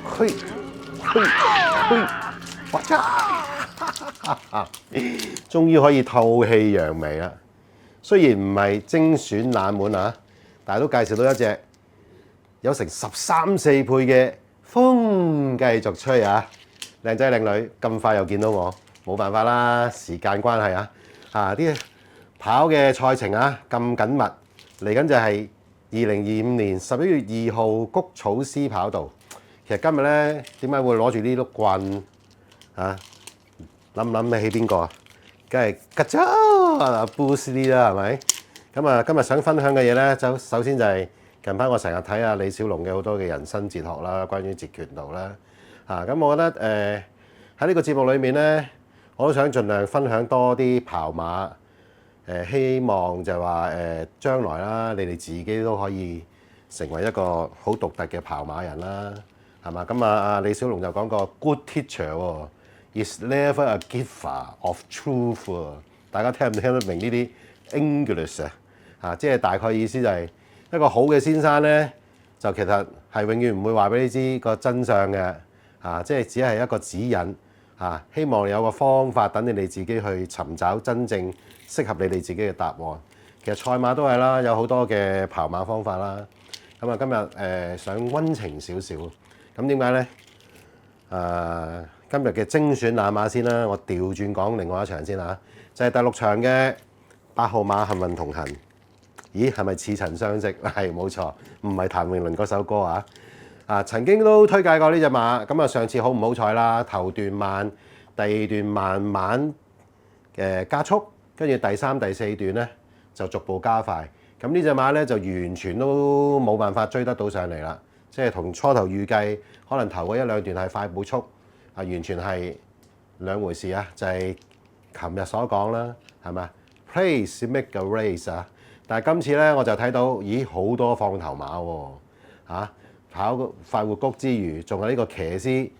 嘿，哇嚓！終於可以吐氣揚眉啦。雖然唔係精選冷門啊，但係都介紹到一隻有成13、4倍嘅風繼續吹啊！靚仔靚女，咁快又見到我，冇辦法啦，時間關係啊！啲跑嘅賽程啊咁緊密，嚟緊就係2025年11月2號谷草絲跑道。其實今日咧點解會攞住呢碌棍啊？諗唔諗起邊個啊？梗係吉咗Bruce Lee啦，係咪？咁啊，今日想分享嘅嘢咧，就首先就係近排我成日睇下李小龍嘅好多嘅人生哲學啦，關於截拳道啦。咁我覺得喺呢個節目裏面咧，我都想盡量分享多啲跑馬。希望就係話將來啦，你哋自己都可以成為一個好獨特嘅跑馬人啦，係嘛？咁啊，李小龍就講過 Good teacher is never a giver of truth。大家聽唔聽得明呢啲 English 啊？即係大概意思就係一個好嘅先生咧，就其實係永遠唔會話俾你知個真相嘅，即係只係一個指引。希望有個方法等你哋自己去尋找真正適合你哋自己嘅答案。其實賽馬都係啦，有好多嘅跑馬方法啦。咁啊，今日想溫情少少。咁點解呢？今日嘅精選冷馬先啦，我調轉講另外一場先嚇，就係第6場嘅8號馬幸運同行。咦，係咪似曾相識？係冇錯，唔係譚詠麟嗰首歌啊！曾經都推介過呢隻馬，咁啊上次好唔好彩啦？頭段慢，第2段慢慢加速，跟住第3、第4段咧就逐步加快。咁呢隻馬咧就完全都冇辦法追得到上嚟啦，即係同初頭預計可能頭嗰1、2段係快步速，完全係兩回事啊！就係琴日所講啦，係咪 ？Place make a race 啊！但係今次咧我就睇到，咦好多放頭馬喎，跑快活谷之餘，仲有呢個騎師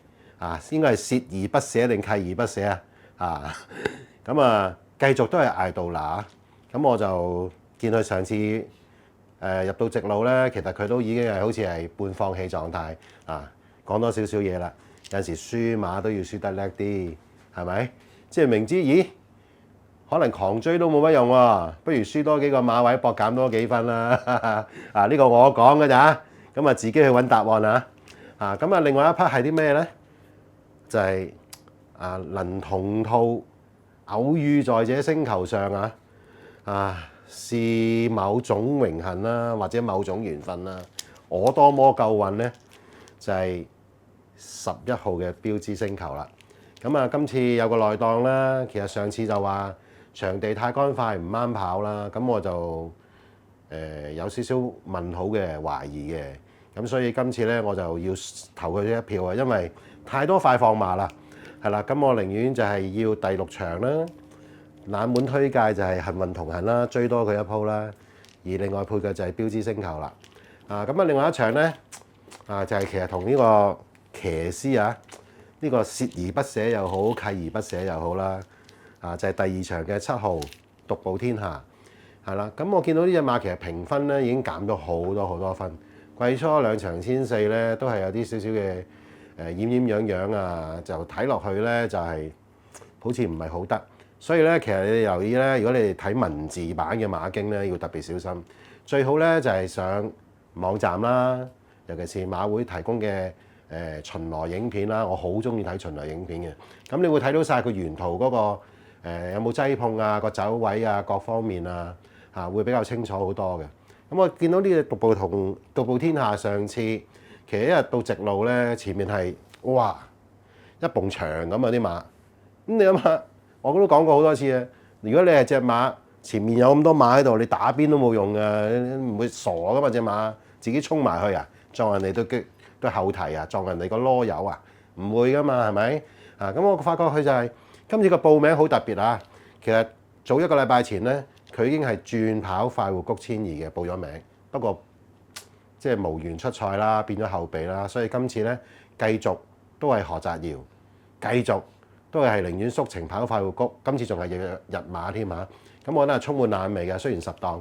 應該係鍥而不捨定契而不捨咁繼續都係艾杜拿。咁我就見佢上次入到直路咧，其實佢都已經係好似係半放棄狀態講多少少嘢啦。有陣時輸馬都要輸得叻啲，係咪？即係明知咦，可能狂追都冇乜用喎，不如輸多幾個馬位搏減多幾分啦。呢個我講㗎咋。咁自己去揾答案啊！咁另外一 part 係啲咩咧？就係能同兔偶遇在這星球上是某種榮幸啦，或者某種緣分啦。我多麼夠運咧，就係11號嘅標誌星球啦。咁今次有個內檔啦，其實上次就話場地太乾快唔啱跑啦，咁我就有少少問號嘅懷疑嘅。咁所以今次咧我就要投佢一票啊，因為太多快放馬啦，係啦。咁我寧願就係要第6場啦，冷門推介就係幸運同行啦，追多佢一鋪啦。而另外配嘅就係標誌星球啦。咁另外一場咧就係其實同呢個騎師呢個鍥而不捨又好，契而不捨又好啦。就係第2場嘅7號獨步天下，係啦。咁我見到呢隻馬其實評分咧已經減咗好多分。季初2場1,400咧，都係有啲少少嘅厭樣就睇落去咧就係好似唔係好得。所以咧，其實你留意咧，如果你哋睇文字版嘅馬經咧，要特別小心。最好咧就係上網站啦，尤其是馬會提供嘅巡邏影片啦，我好中意睇巡邏影片嘅。咁你會睇到晒佢沿途嗰個有冇擠碰個走位各方面會比較清楚好多嘅。咁我見到呢隻獨步天下上次其實一日到直路咧，前面係哇一埲牆咁啲馬。咁你諗下，我都講過好多次啊。如果你係隻馬前面有咁多馬喺度，你打邊都冇用嘅，唔會傻噶嘛隻馬，自己衝埋去撞人哋對後蹄撞人哋個囉柚唔會噶嘛，係咪？咁我發覺佢就係今次個報名好特別其實早1個禮拜前咧。佢已經係轉跑快活谷千二嘅報咗名，不過即係無緣出賽啦，變咗後備啦，所以今次咧繼續都係何澤堯，繼續都係寧願縮程跑快活谷，今次仲係日馬添咁我覺得係充滿冷味嘅。雖然10檔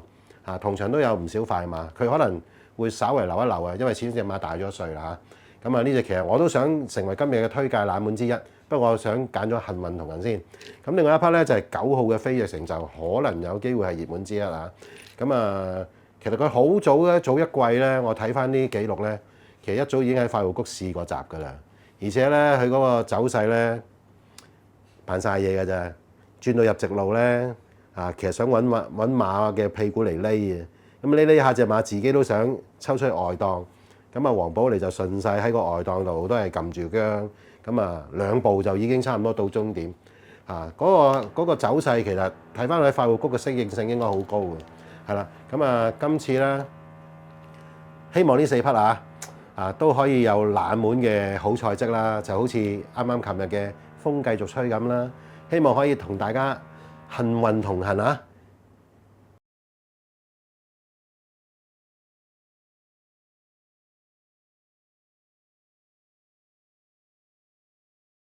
同場都有唔少快馬，佢可能會稍微留一留啊，因為始終隻馬大咗歲啦嚇。咁啊呢隻其實我都想成為今日嘅推介冷門之一，不過我想揀咗幸運同人先。咁另外一匹咧就係9號嘅飛躍成就，可能有機會係熱門之一啦。咁啊，其實佢好早咧，早一季咧，我睇翻啲記錄咧，其實一早已經喺快活谷試過閘㗎啦。而且咧，佢嗰個走勢咧扮晒嘢㗎咋，轉到入直路咧啊，其實想揾馬嘅屁股嚟匿嘅。咁匿下隻馬自己都想抽出去外檔，咁啊黃寶嚟就順勢喺個外檔度都係撳住韁，咁啊2步就已經差唔多到終點啊！嗰個走勢其實睇翻佢喺快活谷嘅適應性應該好高嘅，係啦。咁啊今次咧希望呢4匹都可以有冷門嘅好賽績啦，就好似啱啱琴日嘅風繼續吹咁啦，希望可以同大家幸運同行啊！